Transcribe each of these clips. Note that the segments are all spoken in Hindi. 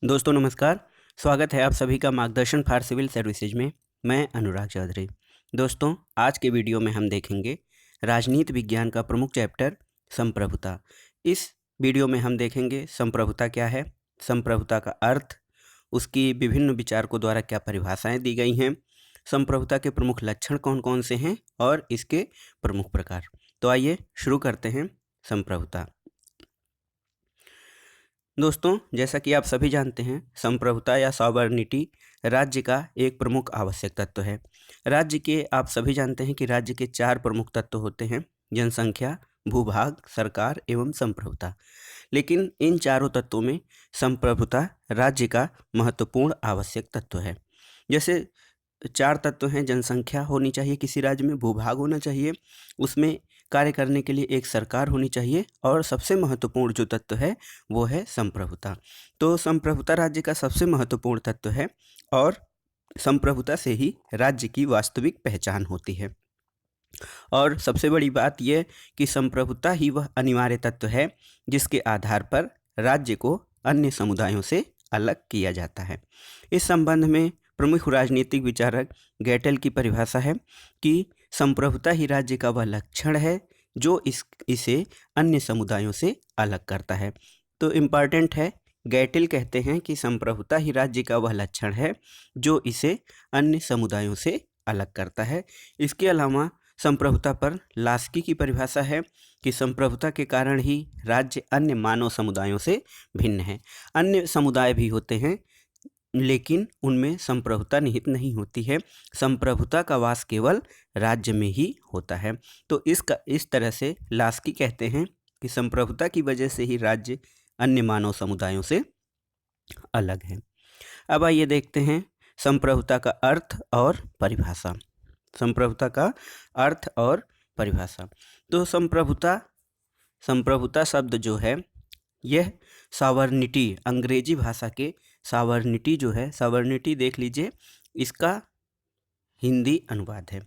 दोस्तों नमस्कार। स्वागत है आप सभी का मार्गदर्शन फॉर सिविल सर्विसेज में। मैं अनुराग चौधरी। दोस्तों आज के वीडियो में हम देखेंगे राजनीति विज्ञान का प्रमुख चैप्टर संप्रभुता। इस वीडियो में हम देखेंगे संप्रभुता क्या है, संप्रभुता का अर्थ, उसकी विभिन्न विचारकों द्वारा क्या परिभाषाएं दी गई हैं, संप्रभुता के प्रमुख लक्षण कौन कौन से हैं और इसके प्रमुख प्रकार। तो आइए शुरू करते हैं संप्रभुता। दोस्तों जैसा कि आप सभी जानते हैं, संप्रभुता या सॉवरेनिटी राज्य का एक प्रमुख आवश्यक तत्व है। राज्य के आप सभी जानते हैं कि राज्य के 4 प्रमुख तत्व होते हैं: जनसंख्या, भूभाग, सरकार एवं संप्रभुता। लेकिन इन चारों तत्वों में संप्रभुता राज्य का महत्वपूर्ण आवश्यक तत्व है। जैसे 4 तत्व हैं: जनसंख्या होनी चाहिए किसी राज्य में, भूभाग होना चाहिए, उसमें कार्य करने के लिए एक सरकार होनी चाहिए, और सबसे महत्वपूर्ण जो तत्व है वो है संप्रभुता। तो संप्रभुता राज्य का सबसे महत्वपूर्ण तत्व है और संप्रभुता से ही राज्य की वास्तविक पहचान होती है। और सबसे बड़ी बात यह कि संप्रभुता ही वह अनिवार्य तत्व है जिसके आधार पर राज्य को अन्य समुदायों से अलग किया जाता है। इस संबंध में प्रमुख राजनीतिक विचारक गैटल की परिभाषा है कि संप्रभुता ही राज्य का वह लक्षण है जो इसे अन्य समुदायों से अलग करता है। तो इम्पॉर्टेंट है, गैटल कहते हैं कि संप्रभुता ही राज्य का वह लक्षण है जो इसे अन्य समुदायों से अलग करता है। इसके अलावा संप्रभुता पर लास्की की परिभाषा है कि संप्रभुता के कारण ही राज्य अन्य मानव समुदायों से भिन्न है। अन्य समुदाय भी होते हैं लेकिन उनमें संप्रभुता निहित नहीं होती है। संप्रभुता का वास केवल राज्य में ही होता है। तो इस तरह से लास्की कहते हैं कि संप्रभुता की वजह से ही राज्य अन्य मानव समुदायों से अलग है। अब आइए देखते हैं संप्रभुता का अर्थ और परिभाषा। संप्रभुता का अर्थ और परिभाषा। तो संप्रभुता शब्द जो है यह सॉवरेनिटी, अंग्रेजी भाषा के सॉवरेनिटी जो है, सॉवरेनिटी देख लीजिए, इसका हिंदी अनुवाद है।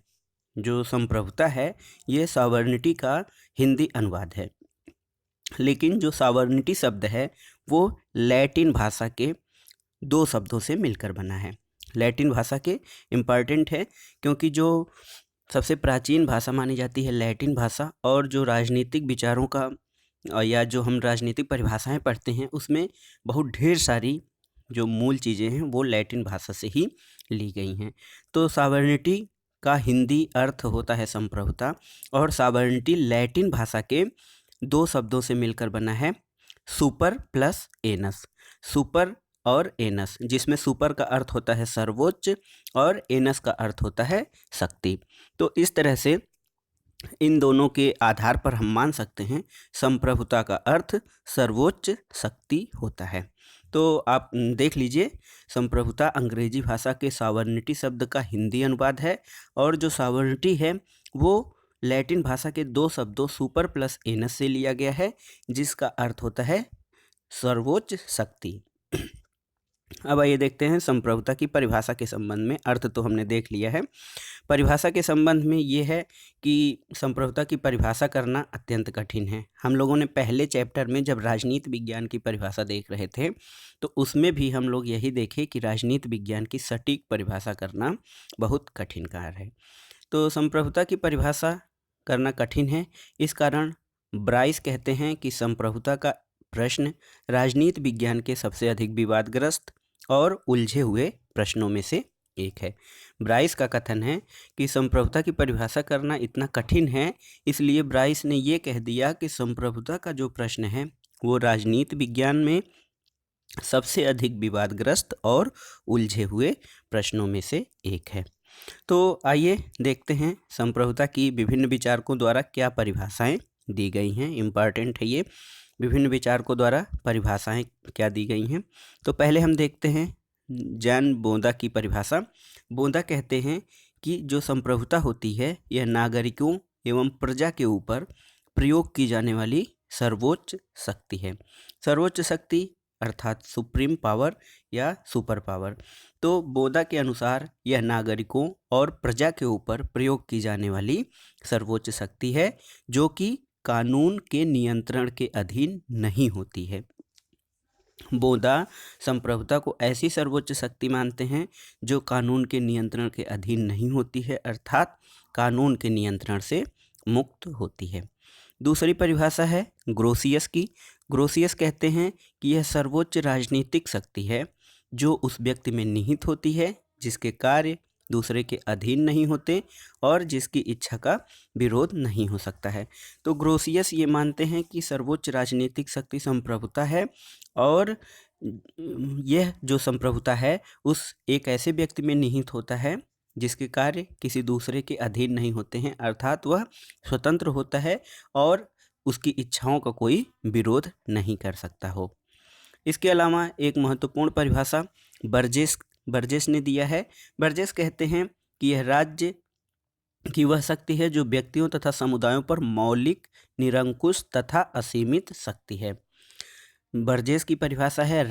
जो संप्रभुता है ये सॉवरेनिटी का हिंदी अनुवाद है। लेकिन जो सॉवरेनिटी शब्द है वो लैटिन भाषा के 2 शब्दों से मिलकर बना है। लैटिन भाषा के इम्पॉर्टेंट है क्योंकि जो सबसे प्राचीन भाषा मानी जाती है लैटिन भाषा, और जो राजनीतिक विचारों का या जो हम राजनीतिक परिभाषाएं पढ़ते हैं उसमें बहुत ढेर सारी जो मूल चीज़ें हैं वो लैटिन भाषा से ही ली गई हैं। तो सॉवरेनिटी का हिंदी अर्थ होता है संप्रभुता, और सॉवरेनिटी लैटिन भाषा के 2 शब्दों से मिलकर बना है, सुपर प्लस एनस। सुपर और एनस, जिसमें सुपर का अर्थ होता है सर्वोच्च और एनस का अर्थ होता है शक्ति। तो इस तरह से इन दोनों के आधार पर हम मान सकते हैं संप्रभुता का अर्थ सर्वोच्च शक्ति होता है। तो आप देख लीजिए, संप्रभुता अंग्रेजी भाषा के सॉवरेनिटी शब्द का हिंदी अनुवाद है, और जो सॉवरेनिटी है वो लैटिन भाषा के 2 शब्दों सुपर प्लस एनस से लिया गया है, जिसका अर्थ होता है सर्वोच्च शक्ति। अब आइए देखते हैं संप्रभुता की परिभाषा के संबंध में। अर्थ तो हमने देख लिया है, परिभाषा के संबंध में ये है कि संप्रभुता की परिभाषा करना अत्यंत कठिन है। हम लोगों ने पहले चैप्टर में जब राजनीति विज्ञान की परिभाषा देख रहे थे तो उसमें भी हम लोग यही देखे कि राजनीति विज्ञान की सटीक परिभाषा करना बहुत कठिन कार्य है। तो संप्रभुता की परिभाषा करना कठिन है, इस कारण ब्राइस कहते हैं कि संप्रभुता का प्रश्न राजनीति विज्ञान के सबसे अधिक विवादग्रस्त और उलझे हुए प्रश्नों में से एक है। ब्राइस का कथन है कि संप्रभुता की परिभाषा करना इतना कठिन है, इसलिए ब्राइस ने ये कह दिया कि संप्रभुता का जो प्रश्न है वो राजनीति विज्ञान में सबसे अधिक विवादग्रस्त और उलझे हुए प्रश्नों में से एक है। तो आइए देखते हैं संप्रभुता की विभिन्न विचारकों द्वारा क्या परिभाषाएं दी गई हैं। इम्पॉर्टेंट है ये, विभिन्न विचारकों द्वारा परिभाषाएं क्या दी गई हैं। तो पहले हम देखते हैं जॉन बोंदा की परिभाषा। बोंदा कहते हैं कि जो संप्रभुता होती है यह नागरिकों एवं प्रजा के ऊपर प्रयोग की जाने वाली सर्वोच्च शक्ति है। सर्वोच्च शक्ति अर्थात सुप्रीम पावर या सुपर पावर। तो बोंदा के अनुसार यह नागरिकों और प्रजा के ऊपर प्रयोग की जाने वाली सर्वोच्च शक्ति है जो कि कानून के नियंत्रण के अधीन नहीं होती है। बोधा संप्रभुता को ऐसी सर्वोच्च शक्ति मानते हैं जो कानून के नियंत्रण के अधीन नहीं होती है, अर्थात कानून के नियंत्रण से मुक्त होती है। दूसरी परिभाषा है ग्रोसियस की। ग्रोसियस कहते हैं कि यह सर्वोच्च राजनीतिक शक्ति है जो उस व्यक्ति में निहित होती है जिसके कार्य दूसरे के अधीन नहीं होते और जिसकी इच्छा का विरोध नहीं हो सकता है। तो ग्रोसियस ये मानते हैं कि सर्वोच्च राजनीतिक शक्ति संप्रभुता है और यह जो संप्रभुता है उस एक ऐसे व्यक्ति में निहित होता है जिसके कार्य किसी दूसरे के अधीन नहीं होते हैं, अर्थात वह स्वतंत्र होता है और उसकी इच्छाओं का कोई विरोध नहीं कर सकता हो। इसके अलावा एक महत्वपूर्ण परिभाषा बर्जेस ने दिया है। बर्जेस कहते हैं कि यह राज्य की वह शक्ति है जो व्यक्तियों तथा समुदायों पर मौलिक, निरंकुश तथा असीमित शक्ति है। बर्जेस की परिभाषा है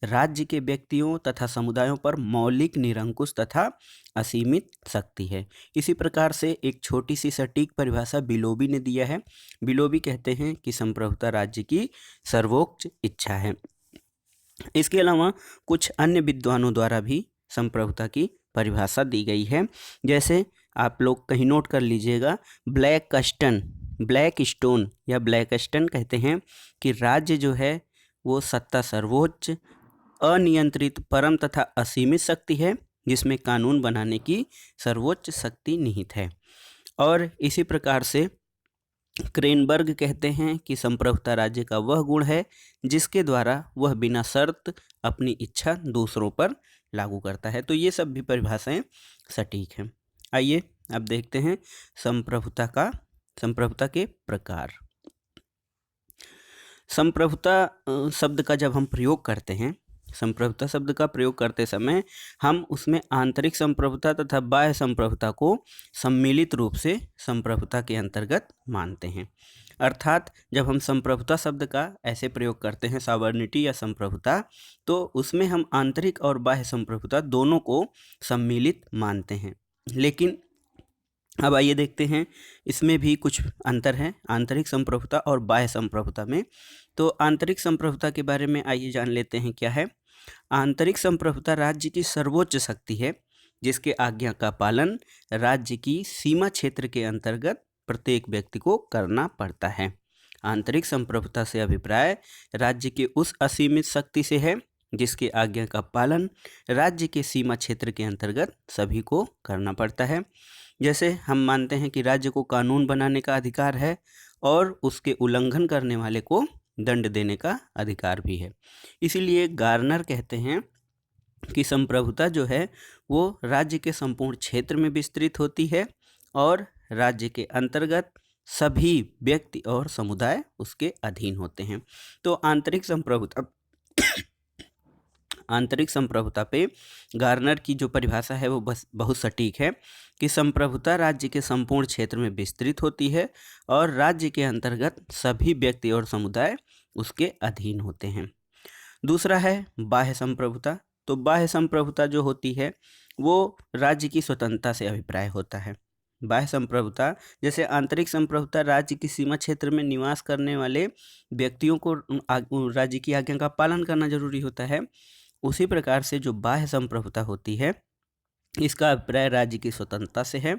राज्य के व्यक्तियों तथा समुदायों पर मौलिक, निरंकुश तथा असीमित शक्ति है। इसी प्रकार से एक छोटी सी सटीक परिभाषा बिलोबी ने दिया है। बिलोबी कहते हैं कि संप्रभुता राज्य की सर्वोच्च इच्छा है। इसके अलावा कुछ अन्य विद्वानों द्वारा भी संप्रभुता की परिभाषा दी गई है, जैसे आप लोग कहीं नोट कर लीजिएगा, ब्लैकस्टोन या ब्लैकस्टन कहते हैं कि राज्य जो है वो सत्ता सर्वोच्च, अनियंत्रित, परम तथा असीमित शक्ति है जिसमें कानून बनाने की सर्वोच्च शक्ति निहित है। और इसी प्रकार से क्रेनबर्ग कहते हैं कि संप्रभुता राज्य का वह गुण है जिसके द्वारा वह बिना शर्त अपनी इच्छा दूसरों पर लागू करता है। तो ये सब भी परिभाषाएं सटीक हैं। आइए अब देखते हैं संप्रभुता के प्रकार। संप्रभुता शब्द का जब हम प्रयोग करते हैं, संप्रभुता शब्द का प्रयोग करते समय हम उसमें आंतरिक संप्रभुता तथा बाह्य संप्रभुता को सम्मिलित रूप से संप्रभुता के अंतर्गत मानते हैं। अर्थात जब हम संप्रभुता शब्द का ऐसे प्रयोग करते हैं, सॉवर्निटी या संप्रभुता, तो उसमें हम आंतरिक और बाह्य संप्रभुता दोनों को सम्मिलित मानते हैं। लेकिन अब आइए देखते हैं इसमें भी कुछ अंतर है आंतरिक संप्रभुता और बाह्य संप्रभुता में। तो आंतरिक संप्रभुता के बारे में आइए जान लेते हैं क्या है। आंतरिक संप्रभुता राज्य की सर्वोच्च शक्ति है जिसके आज्ञा का पालन राज्य की सीमा क्षेत्र के अंतर्गत प्रत्येक व्यक्ति को करना पड़ता है। आंतरिक संप्रभुता से अभिप्राय राज्य के उस असीमित शक्ति से है जिसके आज्ञा का पालन राज्य के सीमा क्षेत्र के अंतर्गत सभी को करना पड़ता है। जैसे हम मानते हैं कि राज्य को कानून बनाने का अधिकार है और उसके उल्लंघन करने वाले को दंड देने का अधिकार भी है। इसीलिए गार्नर कहते हैं कि संप्रभुता जो है वो राज्य के संपूर्ण क्षेत्र में विस्तृत होती है और राज्य के अंतर्गत सभी व्यक्ति और समुदाय उसके अधीन होते हैं। तो आंतरिक संप्रभुता पे गार्नर की जो परिभाषा है वो बस बहुत सटीक है कि संप्रभुता राज्य के संपूर्ण क्षेत्र में विस्तृत होती है और राज्य के अंतर्गत सभी व्यक्ति और समुदाय उसके अधीन होते हैं। दूसरा है बाह्य संप्रभुता। तो बाह्य संप्रभुता जो होती है वो राज्य की स्वतंत्रता से अभिप्राय होता है। बाह्य संप्रभुता, जैसे आंतरिक संप्रभुता राज्य की सीमा क्षेत्र में निवास करने वाले व्यक्तियों को राज्य की आज्ञा का पालन करना जरूरी होता है, उसी प्रकार से जो बाह्य संप्रभुता होती है इसका अभिप्राय राज्य की स्वतंत्रता से है।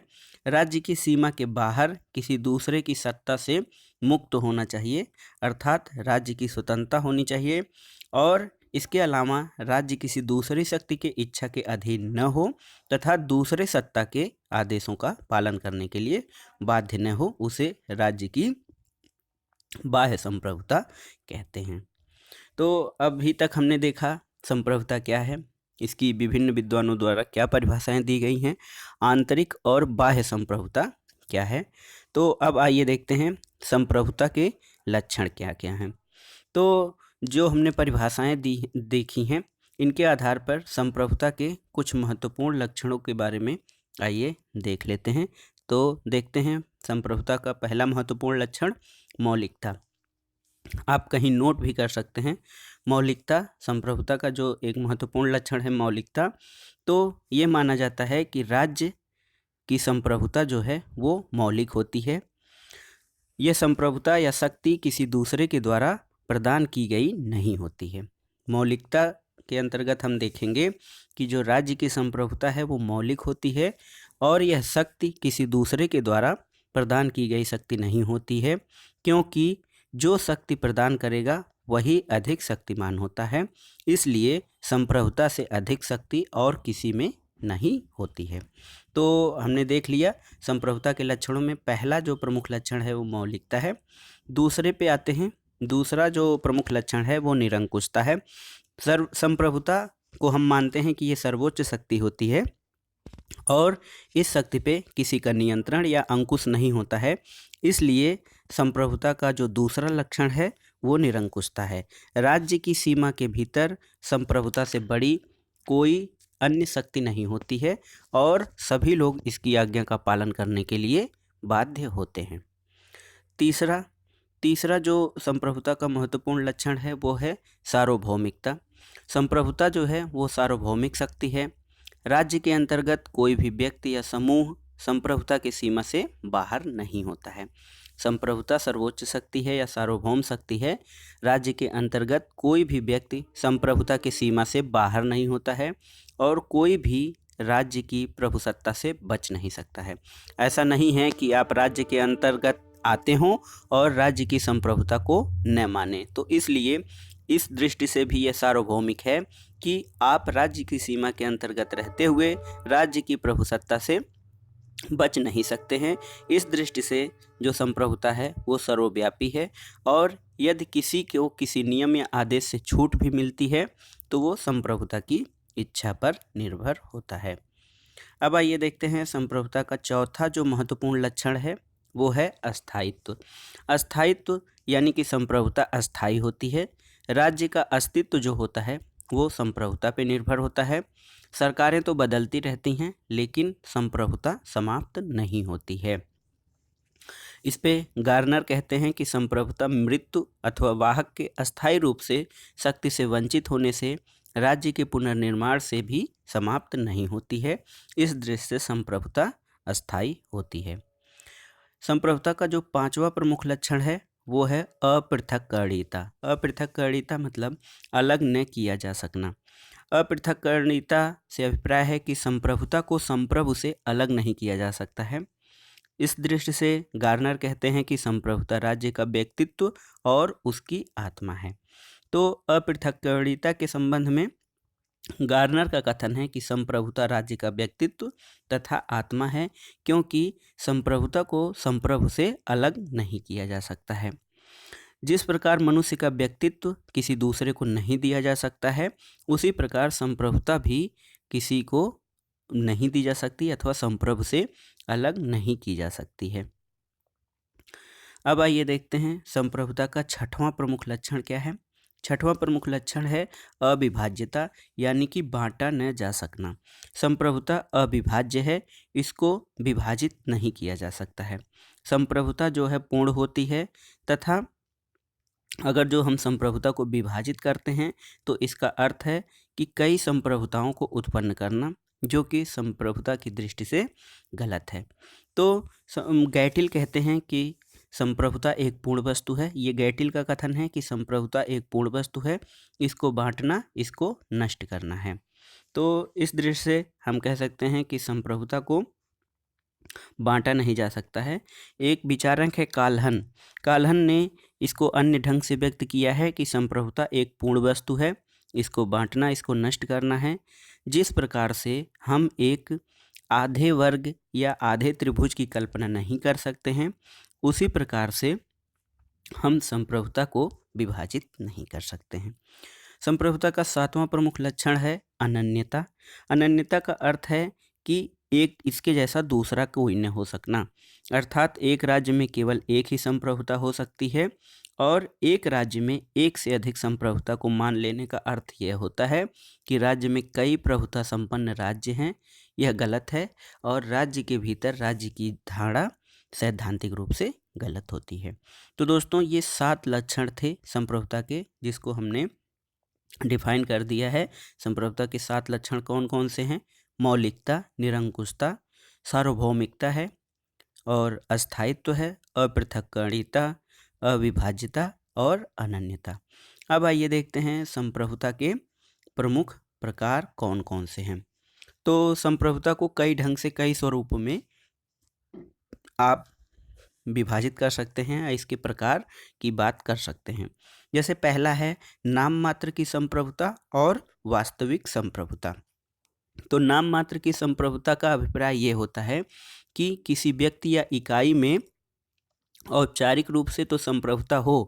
राज्य की सीमा के बाहर किसी दूसरे की सत्ता से मुक्त होना चाहिए, अर्थात राज्य की स्वतंत्रता होनी चाहिए और इसके अलावा राज्य किसी दूसरी शक्ति के इच्छा के अधीन न हो तथा दूसरे सत्ता के आदेशों का पालन करने के लिए बाध्य न हो, उसे राज्य की बाह्य संप्रभुता कहते हैं। तो अभी तक हमने देखा संप्रभुता क्या है, इसकी विभिन्न विद्वानों द्वारा क्या परिभाषाएं दी गई हैं, आंतरिक और बाह्य संप्रभुता क्या है। तो अब आइए देखते हैं संप्रभुता के लक्षण क्या क्या हैं। तो जो हमने परिभाषाएं देखी हैं इनके आधार पर संप्रभुता के कुछ महत्वपूर्ण लक्षणों के बारे में आइए देख लेते हैं। तो देखते हैं संप्रभुता का पहला महत्वपूर्ण लक्षण मौलिकता। आप कहीं नोट भी कर सकते हैं, मौलिकता संप्रभुता का जो एक महत्वपूर्ण लक्षण है मौलिकता। तो ये माना जाता है कि राज्य की संप्रभुता जो है वो मौलिक होती है। यह संप्रभुता या शक्ति किसी दूसरे के द्वारा प्रदान की गई नहीं होती है। मौलिकता के अंतर्गत हम देखेंगे कि जो राज्य की संप्रभुता है वो मौलिक होती है और यह शक्ति किसी दूसरे के द्वारा प्रदान की गई शक्ति नहीं होती है, क्योंकि जो शक्ति प्रदान करेगा वही अधिक शक्तिमान होता है। इसलिए संप्रभुता से अधिक शक्ति और किसी में नहीं होती है। तो हमने देख लिया संप्रभुता के लक्षणों में पहला जो प्रमुख लक्षण है वो मौलिकता है। दूसरे पे आते हैं। दूसरा जो प्रमुख लक्षण है वो निरंकुशता है। संप्रभुता को हम मानते हैं कि ये सर्वोच्च शक्ति होती है और इस शक्ति पे किसी का नियंत्रण या अंकुश नहीं होता है। इसलिए संप्रभुता का जो दूसरा लक्षण है वो निरंकुशता है। राज्य की सीमा के भीतर संप्रभुता से बड़ी कोई अन्य शक्ति नहीं होती है और सभी लोग इसकी आज्ञा का पालन करने के लिए बाध्य होते हैं। तीसरा जो संप्रभुता का महत्वपूर्ण लक्षण है वो है सार्वभौमिकता। संप्रभुता जो है वो सार्वभौमिक शक्ति है। राज्य के अंतर्गत कोई भी व्यक्ति या समूह संप्रभुता की सीमा से बाहर नहीं होता है। संप्रभुता सर्वोच्च शक्ति है या सार्वभौम शक्ति है। राज्य के अंतर्गत कोई भी व्यक्ति संप्रभुता की सीमा से बाहर नहीं होता है और कोई भी राज्य की प्रभुसत्ता से बच नहीं सकता है। ऐसा नहीं है कि आप राज्य के अंतर्गत आते हों और राज्य की संप्रभुता को न माने। तो इसलिए इस दृष्टि से भी यह सार्वभौमिक है कि आप राज्य की सीमा के अंतर्गत रहते हुए राज्य की प्रभुसत्ता से बच नहीं सकते हैं। इस दृष्टि से जो संप्रभुता है वो सर्वव्यापी है और यदि किसी को किसी नियम या आदेश से छूट भी मिलती है तो वो संप्रभुता की इच्छा पर निर्भर होता है। अब आइए देखते हैं संप्रभुता का चौथा जो महत्वपूर्ण लक्षण है वो है अस्थायित्व। अस्थायित्व यानी कि संप्रभुता अस्थायी होती है। राज्य का अस्तित्व जो होता है वो संप्रभुता पे निर्भर होता है। सरकारें तो बदलती रहती हैं लेकिन संप्रभुता समाप्त नहीं होती है। इस पे गार्नर कहते हैं कि संप्रभुता मृत्यु अथवा वाहक के अस्थायी रूप से शक्ति से वंचित होने से राज्य के पुनर्निर्माण से भी समाप्त नहीं होती है। इस दृष्टि से संप्रभुता अस्थायी होती है। संप्रभुता का जो पांचवा प्रमुख लक्षण है वो है अपृथक्करणीयता। अपृथक्करणीयता मतलब अलग न किया जा सकना। अपृथक्करणीयता से अभिप्राय है कि संप्रभुता को संप्रभु से अलग नहीं किया जा सकता है। इस दृष्टि से गार्नर कहते हैं कि संप्रभुता राज्य का व्यक्तित्व और उसकी आत्मा है। तो अपृथक्करणीयता के संबंध में गार्नर का कथन है कि संप्रभुता राज्य का व्यक्तित्व तथा आत्मा है, क्योंकि संप्रभुता को संप्रभु से अलग नहीं किया जा सकता है। जिस प्रकार मनुष्य का व्यक्तित्व किसी दूसरे को नहीं दिया जा सकता है, उसी प्रकार संप्रभुता भी किसी को नहीं दी जा सकती अथवा संप्रभु से अलग नहीं की जा सकती है। अब आइए देखते हैं संप्रभुता का छठवां प्रमुख लक्षण क्या है। छठवां प्रमुख लक्षण है अविभाज्यता, यानी कि बांटा न जा सकना। संप्रभुता अविभाज्य है, इसको विभाजित नहीं किया जा सकता है। संप्रभुता जो है पूर्ण होती है तथा अगर जो हम संप्रभुता को विभाजित करते हैं तो इसका अर्थ है कि कई संप्रभुताओं को उत्पन्न करना, जो कि संप्रभुता की दृष्टि से गलत है। तो गैटिल कहते हैं कि संप्रभुता एक पूर्ण वस्तु है। ये गैटिल का कथन है कि संप्रभुता एक पूर्ण वस्तु है, इसको बांटना, इसको नष्ट करना है। तो इस दृष्टि से हम कह सकते हैं कि संप्रभुता को बांटा नहीं जा सकता है। एक विचारक है काल्हन ने इसको अन्य ढंग से व्यक्त किया है कि संप्रभुता एक पूर्ण वस्तु है, इसको बांटना, इसको नष्ट करना है। जिस प्रकार से हम एक आधे वर्ग या आधे त्रिभुज की कल्पना नहीं कर सकते हैं, उसी प्रकार से हम संप्रभुता को विभाजित नहीं कर सकते हैं। संप्रभुता का सातवां प्रमुख लक्षण है अनन्यता। अनन्यता का अर्थ है कि एक इसके जैसा दूसरा कोई न हो सकना, अर्थात एक राज्य में केवल एक ही संप्रभुता हो सकती है और एक राज्य में एक से अधिक संप्रभुता को मान लेने का अर्थ यह होता है कि राज्य में कई प्रभुता संपन्न राज्य हैं। यह गलत है और राज्य के भीतर राज्य की धारणा सैद्धांतिक रूप से गलत होती है। तो दोस्तों ये 7 लक्षण थे संप्रभुता के, जिसको हमने डिफाइन कर दिया है। संप्रभुता के 7 लक्षण कौन कौन से हैं? मौलिकता, निरंकुशता, सार्वभौमिकता है और अस्थायित्व है, अपृथक्करणीयता, अविभाज्यता और अनन्यता। अब आइए देखते हैं संप्रभुता के प्रमुख प्रकार कौन कौन से हैं। तो संप्रभुता को कई ढंग से, कई स्वरूपों में आप विभाजित कर सकते हैं, इसके प्रकार की बात कर सकते हैं। जैसे पहला है नाम मात्र की संप्रभुता और वास्तविक संप्रभुता। तो नाम मात्र की संप्रभुता का अभिप्राय ये होता है कि किसी व्यक्ति या इकाई में औपचारिक रूप से तो संप्रभुता हो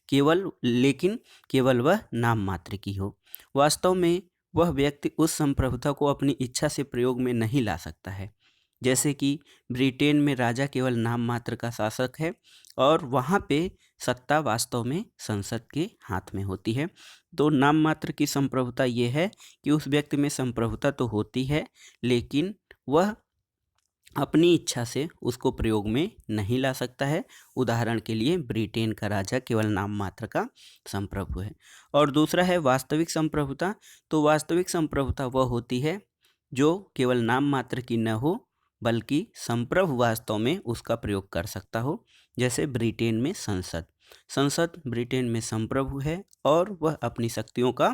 केवल, लेकिन केवल वह नाम मात्र की हो। वास्तव में वह व्यक्ति उस संप्रभुता को अपनी इच्छा से प्रयोग में नहीं ला सकता है। जैसे कि ब्रिटेन में राजा केवल नाम मात्र का शासक है और वहाँ पे सत्ता वास्तव में संसद के हाथ में होती है। तो नाम मात्र की संप्रभुता ये है कि उस व्यक्ति में संप्रभुता तो होती है, लेकिन वह अपनी इच्छा से उसको प्रयोग में नहीं ला सकता है। उदाहरण के लिए ब्रिटेन का राजा केवल नाम मात्र का संप्रभु है। और दूसरा है वास्तविक संप्रभुता। तो वास्तविक संप्रभुता वह होती है जो केवल नाम मात्र की न हो, बल्कि संप्रभु वास्तव में उसका प्रयोग कर सकता हो। जैसे ब्रिटेन में संसद ब्रिटेन में संप्रभु है और वह अपनी शक्तियों का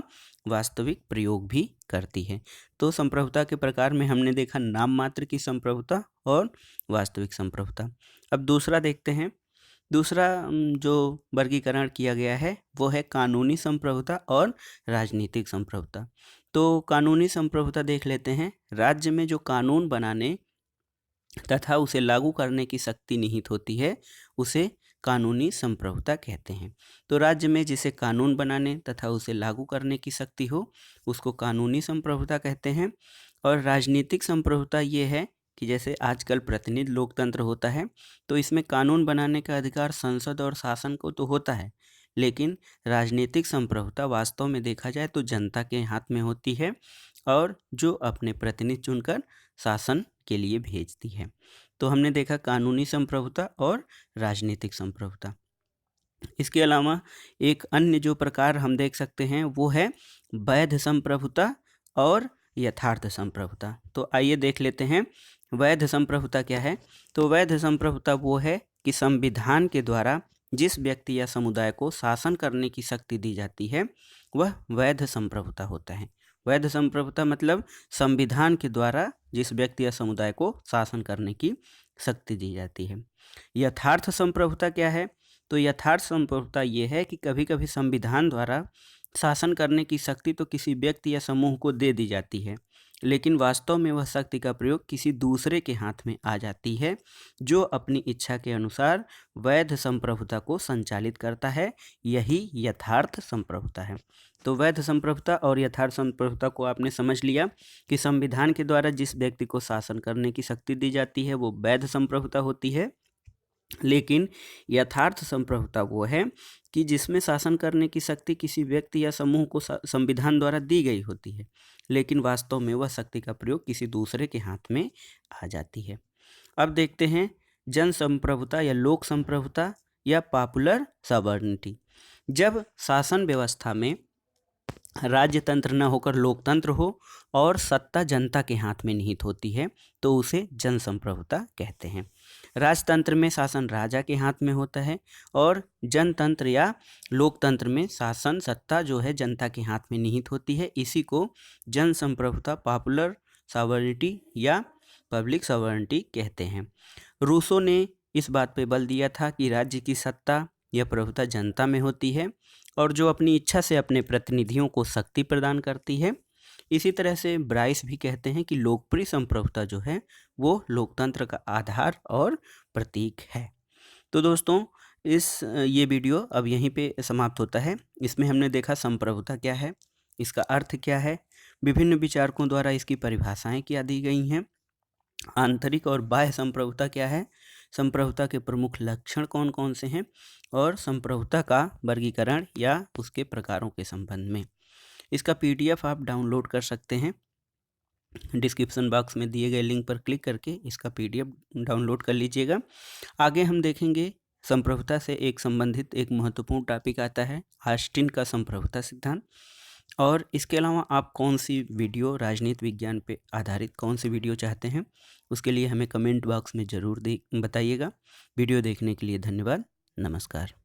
वास्तविक प्रयोग भी करती है। तो संप्रभुता के प्रकार में हमने देखा नाम मात्र की संप्रभुता और वास्तविक संप्रभुता। अब दूसरा देखते हैं। दूसरा जो वर्गीकरण किया गया है वो है कानूनी संप्रभुता और राजनीतिक संप्रभुता। तो कानूनी संप्रभुता देख लेते हैं। राज्य में जो कानून बनाने तथा उसे लागू करने की शक्ति निहित होती है उसे कानूनी संप्रभुता कहते हैं। तो राज्य में जिसे कानून बनाने तथा उसे लागू करने की शक्ति हो उसको कानूनी संप्रभुता कहते हैं। और राजनीतिक संप्रभुता ये है कि जैसे आजकल प्रतिनिधि लोकतंत्र होता है तो इसमें कानून बनाने का अधिकार संसद और शासन को तो होता है, लेकिन राजनीतिक संप्रभुता वास्तव में देखा जाए तो जनता के हाथ में होती है और जो अपने प्रतिनिधि चुनकर शासन के लिए भेजती है। तो हमने देखा कानूनी संप्रभुता और राजनीतिक संप्रभुता। इसके अलावा एक अन्य जो प्रकार हम देख सकते हैं वो है वैध संप्रभुता और यथार्थ संप्रभुता। तो आइए देख लेते हैं वैध संप्रभुता क्या है। तो वैध संप्रभुता वो है कि संविधान के द्वारा जिस व्यक्ति या समुदाय को शासन करने की शक्ति दी जाती है वह वैध संप्रभुता होता है। वैध संप्रभुता मतलब संविधान के द्वारा जिस व्यक्ति या समुदाय को शासन करने की शक्ति दी जाती है। यथार्थ संप्रभुता क्या है। तो यथार्थ संप्रभुता ये है कि कभी कभी संविधान द्वारा शासन करने की शक्ति तो किसी व्यक्ति या समूह को दे दी जाती है, लेकिन वास्तव में वह शक्ति का प्रयोग किसी दूसरे के हाथ में आ जाती है जो अपनी इच्छा के अनुसार वैध संप्रभुता को संचालित करता है। यही यथार्थ संप्रभुता है। तो वैध संप्रभुता और यथार्थ संप्रभुता को आपने समझ लिया कि संविधान के द्वारा जिस व्यक्ति को शासन करने की शक्ति दी जाती है वो वैध संप्रभुता होती है, लेकिन यथार्थ संप्रभुता वो है कि जिसमें शासन करने की शक्ति किसी व्यक्ति या समूह को संविधान द्वारा दी गई होती है, लेकिन वास्तव में वह शक्ति का प्रयोग किसी दूसरे के हाथ में आ जाती है। अब देखते हैं जन संप्रभुता या लोक संप्रभुता या पॉपुलर सॉवरेनिटी। जब शासन व्यवस्था में राज्य तंत्र न होकर लोकतंत्र हो और सत्ता जनता के हाथ में निहित होती है तो उसे जन संप्रभुता कहते हैं। राजतंत्र में शासन राजा के हाथ में होता है और जनतंत्र या लोकतंत्र में शासन सत्ता जो है जनता के हाथ में निहित होती है। इसी को जन संप्रभुता, पॉपुलर सॉवरेनिटी या पब्लिक सॉवरेनिटी कहते हैं। रूसो ने इस बात पे बल दिया था कि राज्य की सत्ता या प्रभुता जनता में होती है और जो अपनी इच्छा से अपने प्रतिनिधियों को शक्ति प्रदान करती है। इसी तरह से ब्राइस भी कहते हैं कि लोकप्रिय संप्रभुता जो है वो लोकतंत्र का आधार और प्रतीक है। तो दोस्तों ये वीडियो अब यहीं पे समाप्त होता है। इसमें हमने देखा संप्रभुता क्या है, इसका अर्थ क्या है, विभिन्न विचारकों द्वारा इसकी परिभाषाएं क्या दी गई हैं, आंतरिक और बाह्य संप्रभुता क्या है, संप्रभुता के प्रमुख लक्षण कौन कौन से हैं और संप्रभुता का वर्गीकरण या उसके प्रकारों के संबंध में। इसका PDF आप डाउनलोड कर सकते हैं। डिस्क्रिप्शन बॉक्स में दिए गए लिंक पर क्लिक करके इसका PDF डाउनलोड कर लीजिएगा। आगे हम देखेंगे संप्रभुता से एक संबंधित एक महत्वपूर्ण टॉपिक आता है ऑस्टिन का संप्रभुता सिद्धांत। और इसके अलावा आप कौन सी वीडियो राजनीति विज्ञान पे आधारित कौन सी वीडियो चाहते हैं उसके लिए हमें कमेंट बॉक्स में ज़रूर बताइएगा। वीडियो देखने के लिए धन्यवाद। नमस्कार।